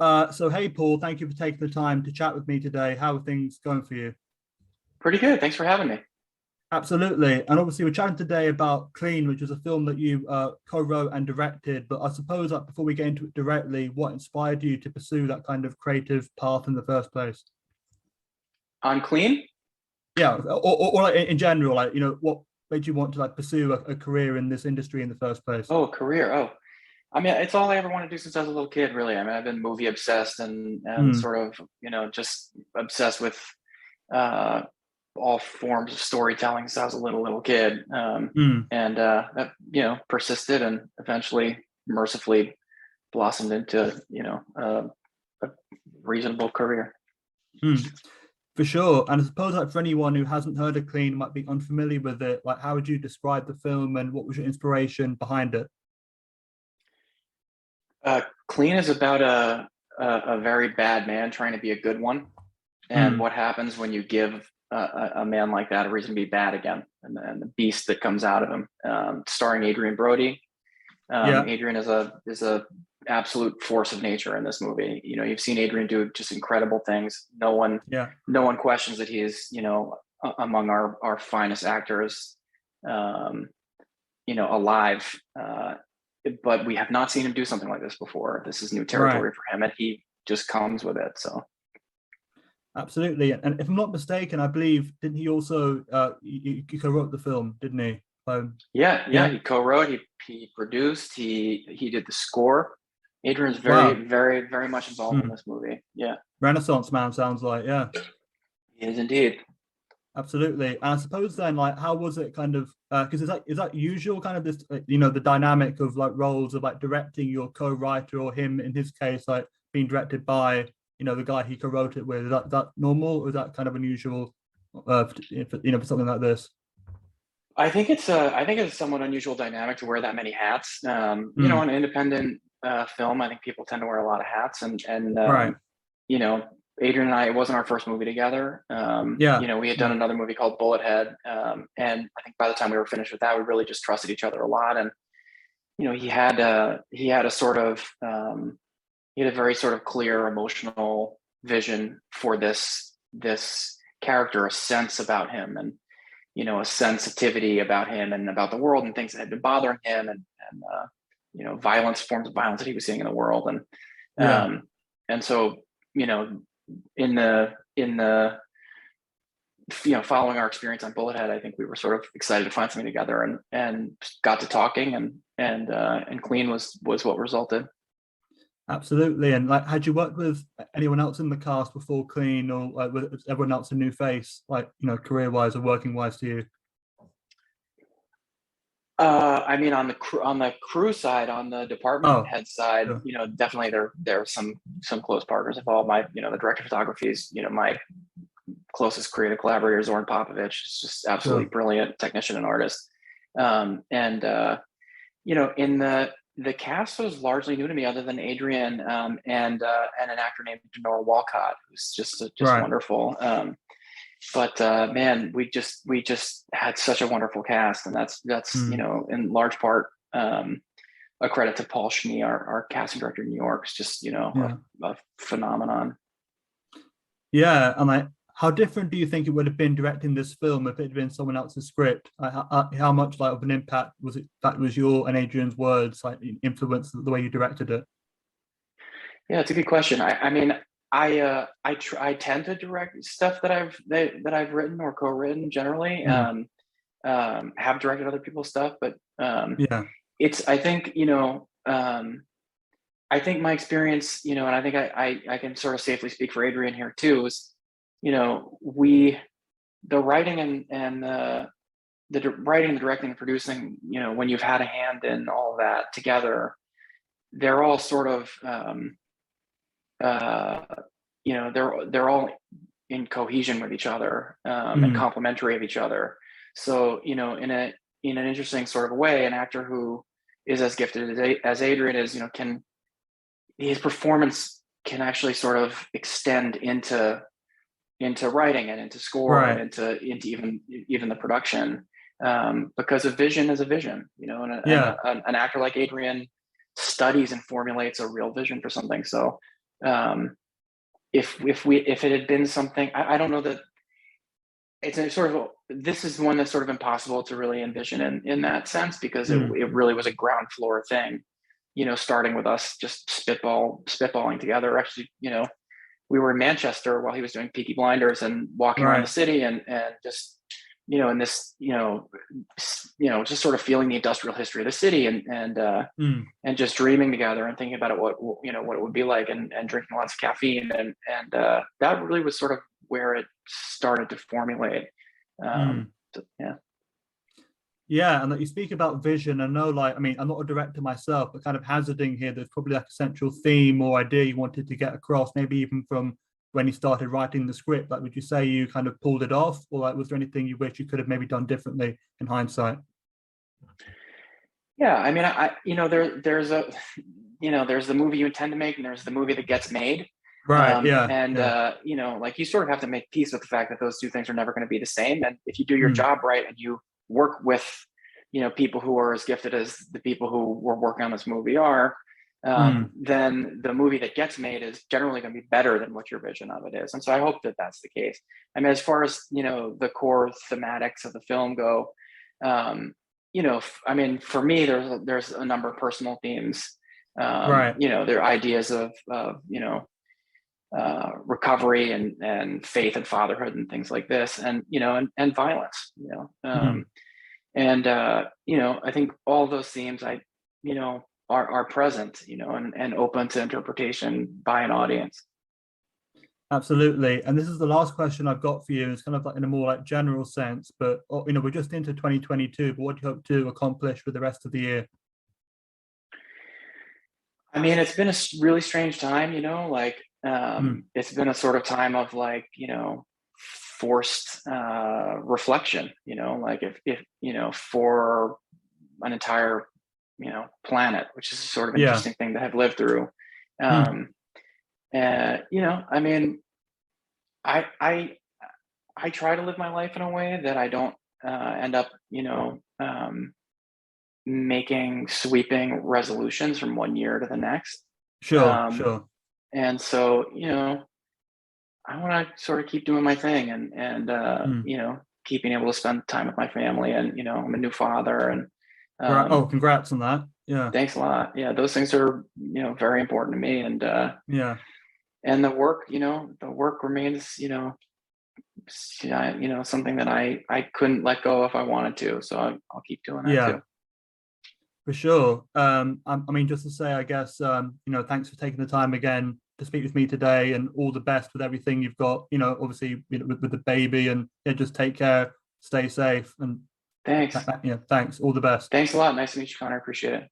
So hey Paul, thank you for taking the time to chat with me today. How are things going for you? Pretty good. Thanks for having me. Absolutely. And obviously we're chatting today about Clean, which is a film that you co-wrote and directed. But I suppose that before we get into it directly, what inspired you to pursue that kind of creative path in the first place? On clean? Yeah, or like in general, like what made you want to like pursue a career in this industry in the first place? Oh, career. Oh, I mean, it's all I ever wanted to do since I was a little kid, really. I mean, I've been movie obsessed and Mm, sort of, just obsessed with uh, all forms of storytelling since I was a little kid. mm, And that, persisted and eventually mercifully blossomed into, a reasonable career. mm. For sure. And I suppose like for anyone who hasn't heard of Clean, might be unfamiliar with it, like how would you describe the film and what was your inspiration behind it? Clean is about a very bad man trying to be a good one, and Mm, what happens when you give a man like that a reason to be bad again, and the beast that comes out of him. Starring Adrien Brody. yeah, Adrien is a absolute force of nature in this movie. You've seen Adrien do just incredible things. yeah, No one questions that he is, among our finest actors, um, alive. But we have not seen him do something like this before. This is new right. territory for him, and he just comes with it. So Absolutely. And if I'm not mistaken, I believe, didn't he also, he co-wrote the film, didn't he? yeah, Yeah. he co-wrote, he produced, he did the score. Adrian's Wow. very much involved in Mm. this movie. Yeah, Renaissance man sounds like, yeah, he is indeed. absolutely. And I suppose then, like, how was it kind of, because is that usual kind of this, the dynamic of like roles of like directing your co-writer or him in his case, like being directed by, the guy he co-wrote it with. Is that normal or is that kind of unusual, for something like this? I think it's a somewhat unusual dynamic to wear that many hats. Mm, An independent film, I think people tend to wear a lot of hats, and right. you know, Adrian and I, it wasn't our first movie together. Yeah. We had done Yeah. another movie called Bullet Head, and I think by the time we were finished with that, we really just trusted each other a lot. And he had a sort of he had a very sort of clear emotional vision for this character, a sense about him, and a sensitivity about him and about the world and things that had been bothering him, and forms of violence that he was seeing in the world, Yeah. um, and so you know in the following our experience on Bullethead, I think we were sort of excited to find something together, and got to talking, and Clean was what resulted. Absolutely. And like, had you worked with anyone else in the cast before Clean, or like was everyone else a new face, like career wise or working wise to you? I mean, on the crew side, on the department Oh, head side, sure. definitely there are some close partners involved. My the director of photography is my closest creative collaborator, Zoran Popovich. Is just absolutely Sure. brilliant technician and artist. And in the cast was largely new to me, other than Adrian, and an actor named Denora Walcott, who's just Right. wonderful. But man, we just had such a wonderful cast, and that's Mm. in large part a credit to Paul Schnee, our casting director in New York. It's just Yeah. a phenomenon. Yeah. And like, how different do you think it would have been directing this film if it had been someone else's script? Like, how much like of an impact was it that was your and Adrian's words like influenced the way you directed it? Yeah, it's a good question. I mean, I tend to direct stuff that I've written or co-written generally. Mm. Have directed other people's stuff, but Yeah. it's I think my experience, and I think I can sort of safely speak for Adrian here too, is we the writing and writing, the directing, and producing. When you've had a hand in all of that together, they're all sort of uh, they're all in cohesion with each other, and Mm. complementary of each other. So in an interesting sort of way, an actor who is as gifted as Adrian is, can his performance can actually sort of extend into writing and into score and Right. into even the production, because a vision is a vision, and Yeah. an actor like Adrian studies and formulates a real vision for something. So if it had been something, I don't know that it's a sort of, this is one that's sort of impossible to really envision in that sense, because it really was a ground floor thing, starting with us just spitballing together. Actually, we were in Manchester while he was doing Peaky Blinders and walking around the city and just, in this, just sort of feeling the industrial history of the city and just dreaming together and thinking about it, what it would be like, and drinking lots of caffeine. And that really was sort of where it started to formulate. So, yeah. Yeah, and that you speak about vision. I know, like, I mean, I'm not a director myself, but kind of hazarding here, there's probably like a central theme or idea you wanted to get across, maybe even from when you started writing the script. Like, would you say you kind of pulled it off, or like, was there anything you wish you could have maybe done differently in hindsight? Yeah, I mean, there's the movie you intend to make, and there's the movie that gets made. Right. Yeah. And yeah. like, you sort of have to make peace with the fact that those two things are never going to be the same. And if you do your job right and you work with, people who are as gifted as the people who were working on this movie are, then the movie that gets made is generally going to be better than what your vision of it is. And so I hope that that's the case. I mean, as far as, the core thematics of the film go, I mean, for me, there's a number of personal themes. Right. There are ideas of recovery and faith and fatherhood and things like this, and and violence. And I think all those themes are present, and open to interpretation by an audience. Absolutely. And this is the last question I've got for you. It's kind of like in a more like general sense, but we're just into 2022, but what do you hope to accomplish with the rest of the year? I mean, it's been a really strange time, like, it's been a sort of time of, like, forced reflection, like, if for an entire planet, which is sort of an interesting thing to have lived through. And I mean, I try to live my life in a way that I don't end up making sweeping resolutions from one year to the next. Sure. And so, I want to sort of keep doing my thing and keep being able to spend time with my family. And, I'm a new father, and right. Oh, congrats on that. Yeah. Thanks a lot. Yeah, those things are, very important to me. And yeah. And the work, remains, something that I couldn't let go if I wanted to. So I'll keep doing that too. For sure. I mean, just to say, I guess, thanks for taking the time again to speak with me today, and all the best with everything you've got, obviously, with the baby, and just take care, stay safe, and thanks. Thanks. All the best. Thanks a lot. Nice to meet you, Connor. Appreciate it.